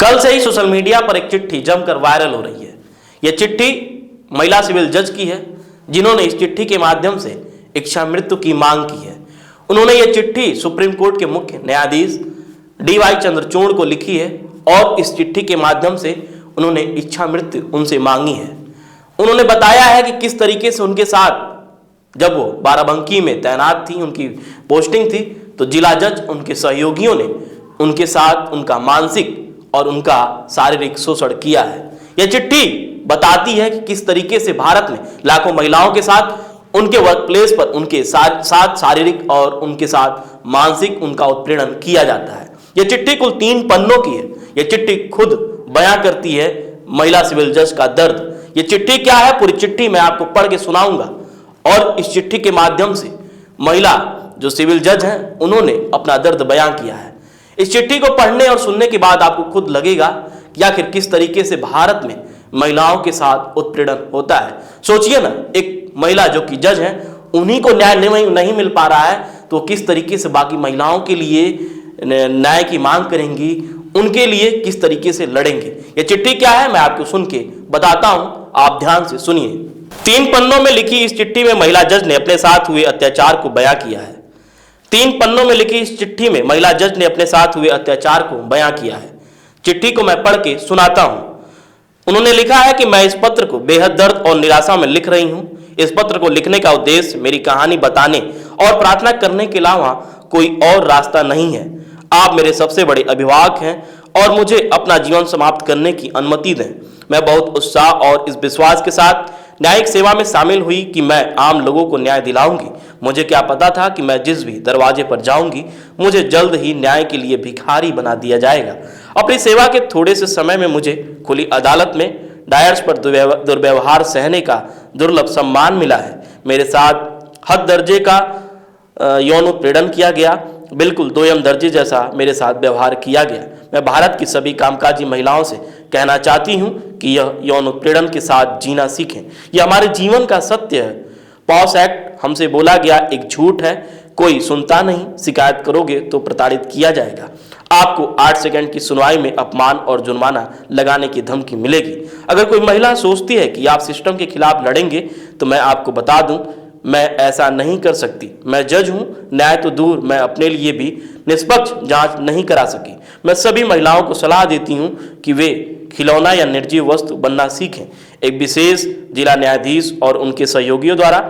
कल से ही social media पर एक चिट्ठी जमकर वायरल हो रही है। यह चिट्ठी महिला सिविल जज की है, जिन्होंने इस चिट्ठी के माध्यम से इच्छा मृत्यु की मांग की है। उन्होंने यह चिट्ठी सुप्रीम कोर्ट के मुख्य न्यायाधीश DY चंद्रचूड़ को लिखी है और इस चिट्ठी के माध्यम से उन्होंने इच्छा मृत्यु उनसे मांगी है। उन्होंने बताया है कि किस तरीके से उनके साथ जब वो बाराबंकी में तैनात थी, उनकी पोस्टिंग थी, तो जिला जज उनके सहयोगियों ने उनके साथ उनका मानसिक और उनका शारीरिक शोषण किया है। यह चिट्ठी बताती है कि किस तरीके से भारत में लाखों महिलाओं के साथ उनके वर्क प्लेस पर उनके साथ शारीरिक और उनके साथ मानसिक उनका उत्पीड़न किया जाता है। यह चिट्ठी कुल 3 पन्नों की है। यह चिट्ठी खुद बयां करती है महिला सिविल जज का दर्द। यह चिट्ठी क्या है, पूरी चिट्ठी मैं आपको पढ़ के सुनाऊंगा और इस चिट्ठी के माध्यम से महिला जो सिविल जज हैं उन्होंने अपना दर्द बयां किया है। इस चिट्ठी को पढ़ने और सुनने के बाद आपको खुद लगेगा कि आखिर किस तरीके से भारत में महिलाओं के साथ उत्पीड़न होता है। सोचिए ना, एक महिला जो कि जज है, उन्हीं को न्याय नहीं मिल पा रहा है, तो किस तरीके से बाकी महिलाओं के लिए न्याय की मांग करेंगी, उनके लिए किस तरीके से लड़ेंगे। ये चिट्ठी क्या है मैं आपको सुन के बताता हूं, आप ध्यान से सुनिए। 3 पन्नों में लिखी इस चिट्ठी में महिला जज ने अपने साथ हुए अत्याचार को बयां किया है। 3 पन्नों में लिखी इस चिट्ठी में महिला जज ने अपने साथ हुए अत्याचार को बयां किया है। चिट्ठी को मैं पढ़ के सुनाता हूं। उन्होंने लिखा है कि मैं इस पत्र को बेहद दर्द और निराशा में लिख रही हूं। इस पत्र को लिखने का उद्देश्य मेरी कहानी बताने और प्रार्थना करने के अलावा कोई और रास्ता नहीं है। आप मेरे सबसे बड़े अभिभावक हैं और मुझे अपना जीवन समाप्त करने की अनुमति दें। मैं बहुत उत्साह और इस विश्वास के साथ न्यायिक सेवा में शामिल हुई कि मैं आम लोगों को न्याय दिलाऊंगी। मुझे क्या पता था कि मैं जिस भी दरवाजे पर जाऊंगी, मुझे जल्द ही न्याय के लिए भिखारी बना दिया जाएगा। अपनी सेवा के थोड़े से समय में मुझे खुली अदालत में डायर्स पर दुर्व्यवहार सहने का दुर्लभ सम्मान मिला है। मेरे साथ हद दर्जे का यौन उत्पीड़न किया गया, बिल्कुल दोयम दर्जे जैसा मेरे साथ व्यवहार किया गया। मैं भारत की सभी कामकाजी महिलाओं से कहना चाहती हूं कि यह यौन उत्पीड़न के साथ जीना सीखें। यह हमारे जीवन का सत्य है। पॉस एक्ट हमसे बोला गया एक झूठ है, कोई सुनता नहीं। शिकायत करोगे तो प्रताड़ित किया जाएगा। आपको 8 सेकंड की सुनवाई में अपमान और जुर्माना लगाने की धमकी मिलेगी। अगर कोई महिला सोचती है कि आप सिस्टम के खिलाफ लड़ेंगे, तो मैं आपको बता दूं, मैं ऐसा नहीं कर सकती। मैं जज हूं, न्याय तो दूर, मैं अपने लिए भी निष्पक्ष जांच नहीं करा सकी। मैं सभी महिलाओं को सलाह देती हूं कि वे खिलौना या निर्जीव वस्तु बनना सीखें। एक विशेष जिला न्यायाधीश और उनके सहयोगियों द्वारा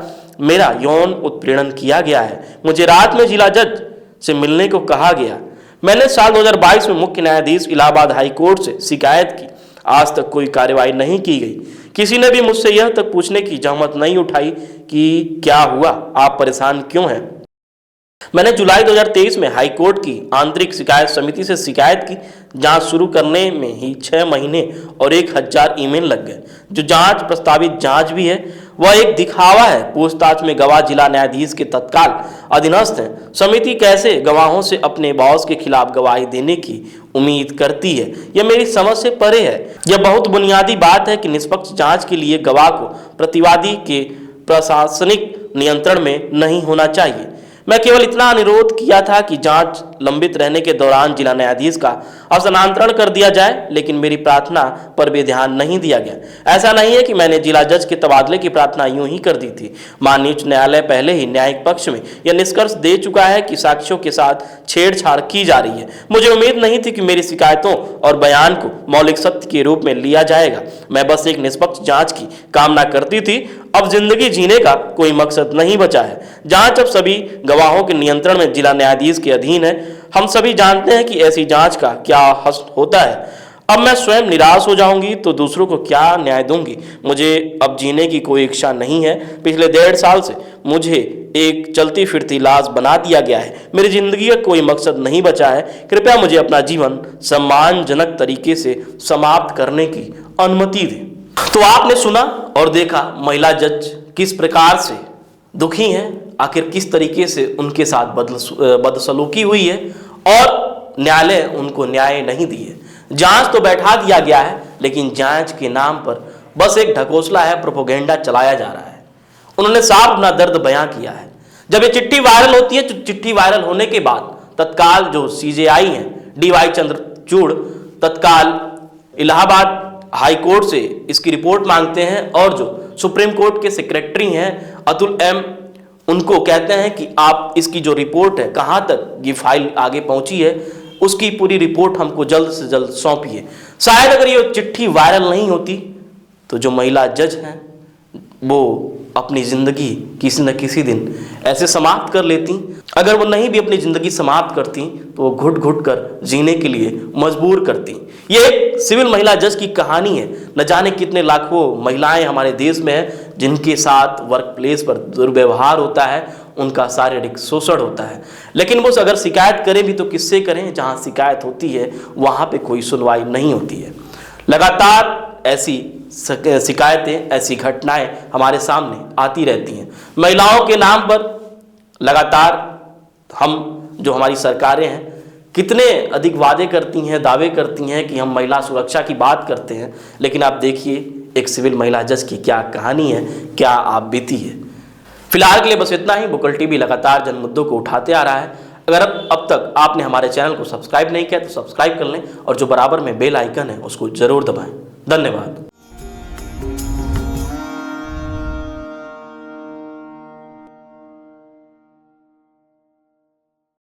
मेरा यौन उत्पीड़न किया गया है। मुझे रात में जिला जज से मिलने को कहा गया। मैंने साल 2022 में मुख्य न्यायाधीश इलाहाबाद हाई कोर्ट से शिकायत की। आज तक कोई कार्रवाई नहीं की गई। किसी ने भी मुझसे यह तक पूछने की जहमत नहीं उठाई कि क्या हुआ, आप परेशान क्यों हैं। मैंने जुलाई 2023 में हाई कोर्ट की आंतरिक शिकायत समिति से शिकायत की। जांच शुरू करने में ही 6 महीने और 1000 ईमेल लग गए। जो जांच प्रस्तावित जांच भी है वह एक दिखावा है। पूछताछ में गवाह जिला न्यायाधीश के तत्काल अधीनस्थ हैं। समिति कैसे गवाहों से अपने बॉस के खिलाफ गवाही देने की उम्मीद करती है, यह मेरी समझ से परे है। यह बहुत बुनियादी बात है कि निष्पक्ष जांच के लिए गवाह को प्रतिवादी के प्रशासनिक नियंत्रण में नहीं होना चाहिए। मैं केवल इतना अनुरोध किया था कि जांच लंबित रहने के दौरान जिला न्यायाधीश का स्थानांतरण कर दिया जाए, लेकिन मेरी प्रार्थना पर भी ध्यान नहीं दिया गया। ऐसा नहीं है कि मैंने जिला जज के तबादले की प्रार्थना यूं ही कर दी थी। माननीय उच्च न्यायालय पहले ही न्यायिक पक्ष में यह निष्कर्ष दे चुका है कि साक्ष्यों के साथ छेड़छाड़ की जा रही है। मुझे उम्मीद नहीं थी कि मेरी शिकायतों और बयान को मौलिक सत्य के रूप में लिया जाएगा। मैं बस एक निष्पक्ष जांच की कामना करती थी। अब जिंदगी जीने का कोई मकसद नहीं बचा है। जांच अब सभी गवाहों के नियंत्रण में जिला न्यायाधीश के अधीन है। हम सभी जानते हैं कि ऐसी जांच का क्या हश्र होता है। अब मैं स्वयं निराश हो जाऊंगी तो दूसरों को क्या न्याय दूंगी। मुझे अब जीने की कोई इच्छा नहीं है। पिछले 1.5 साल से मुझे एक चलती फिरती लाश बना दिया गया है। मेरी जिंदगी का कोई मकसद नहीं बचा है। कृपया मुझे अपना जीवन सम्मानजनक तरीके से समाप्त करने की अनुमति दें। तो आपने सुना और देखा महिला जज किस प्रकार से दुखी हैं, आखिर किस तरीके से उनके साथ बदसलूकी हुई है और न्यायालय उनको न्याय नहीं दिए। जांच तो बैठा दिया गया है, लेकिन जांच के नाम पर बस एक ढकोसला है, प्रोपोगेंडा चलाया जा रहा है। उन्होंने साफ अपना दर्द बयां किया है। जब ये चिट्ठी वायरल होती है, तो चिट्ठी वायरल होने के बाद तत्काल जो CJI हैं DY चंद्रचूड़, तत्काल इलाहाबाद हाई कोर्ट से इसकी रिपोर्ट मांगते हैं और जो सुप्रीम कोर्ट के सेक्रेटरी हैं अतुल एम, उनको कहते हैं कि आप इसकी जो रिपोर्ट है, कहां तक ये फाइल आगे पहुंची है, उसकी पूरी रिपोर्ट हमको जल्द से जल्द सौंपिए। शायद अगर ये चिट्ठी वायरल नहीं होती तो जो महिला जज हैं वो अपनी ज़िंदगी किसी न किसी दिन ऐसे समाप्त कर लेती। अगर वो नहीं भी अपनी ज़िंदगी समाप्त करती तो वो घुट घुट कर जीने के लिए मजबूर करती। ये एक सिविल महिला जज की कहानी है। न जाने कितने लाखों महिलाएं हमारे देश में हैं जिनके साथ वर्क प्लेस पर दुर्व्यवहार होता है, उनका शारीरिक शोषण होता है, लेकिन वो अगर शिकायत करें भी तो किससे करें? जहाँ शिकायत होती है वहाँ पे कोई सुनवाई नहीं होती है। लगातार ऐसी शिकायतें, ऐसी घटनाएं हमारे सामने आती रहती हैं। महिलाओं के नाम पर लगातार जो हमारी सरकारें हैं कितने अधिक वादे करती हैं, दावे करती हैं कि हम महिला सुरक्षा की बात करते हैं, लेकिन आप देखिए एक सिविल महिला जज की क्या कहानी है, क्या आप बीती है। फिलहाल के लिए बस इतना ही। बुकल टीवी लगातार जन मुद्दों को उठाते आ रहा है। अगर अब तक आपने हमारे चैनल को सब्सक्राइब नहीं किया तो सब्सक्राइब कर लें और जो बराबर में बेल आइकन है उसको जरूर दबाएं। धन्यवाद।